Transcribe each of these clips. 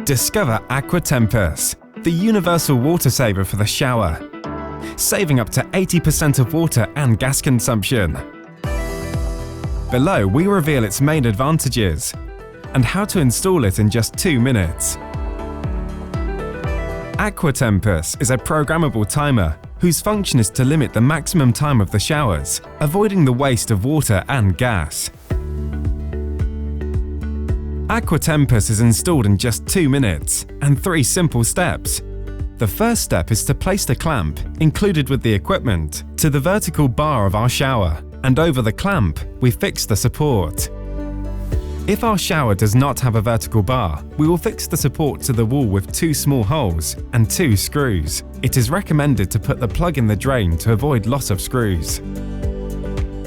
Discover Aqua Tempus, the universal water saver for the shower, saving up to 80% of water and gas consumption. Below, we reveal its main advantages and how to install it in just 2 minutes. Aqua Tempus is a programmable timer whose function is to limit the maximum time of the showers, avoiding the waste of water and gas. Aqua Tempus is installed in just 2 minutes and 3 simple steps. The first step is to place the clamp, included with the equipment, to the vertical bar of our shower, and over the clamp, we fix the support. If our shower does not have a vertical bar, we will fix the support to the wall with 2 small holes and 2 screws. It is recommended to put the plug in the drain to avoid loss of screws.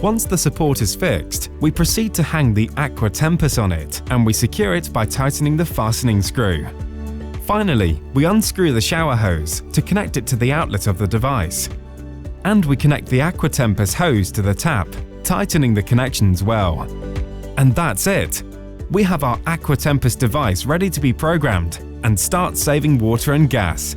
Once the support is fixed, we proceed to hang the Aqua Tempus on it, and we secure it by tightening the fastening screw. Finally, we unscrew the shower hose to connect it to the outlet of the device. And we connect the Aqua Tempus hose to the tap, tightening the connections well. And that's it! We have our Aqua Tempus device ready to be programmed and start saving water and gas.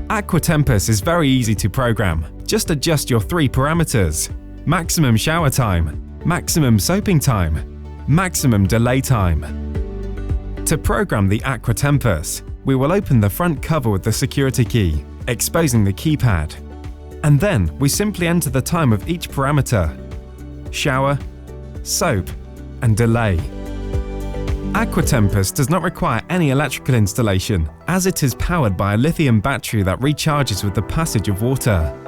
Aqua Tempus is very easy to program. Just adjust your 3 parameters: maximum shower time, maximum soaping time, maximum delay time. To program the Aqua Tempus, we will open the front cover with the security key, exposing the keypad. And then we simply enter the time of each parameter: shower, soap, and delay. Aqua Tempus does not require any electrical installation, as it is powered by a lithium battery that recharges with the passage of water.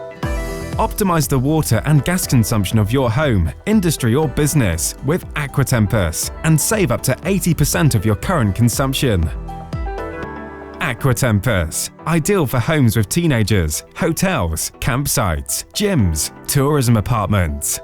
Optimize the water and gas consumption of your home, industry or business with Aqua Tempus and save up to 80% of your current consumption. Aqua Tempus, ideal for homes with teenagers, hotels, campsites, gyms, tourism apartments.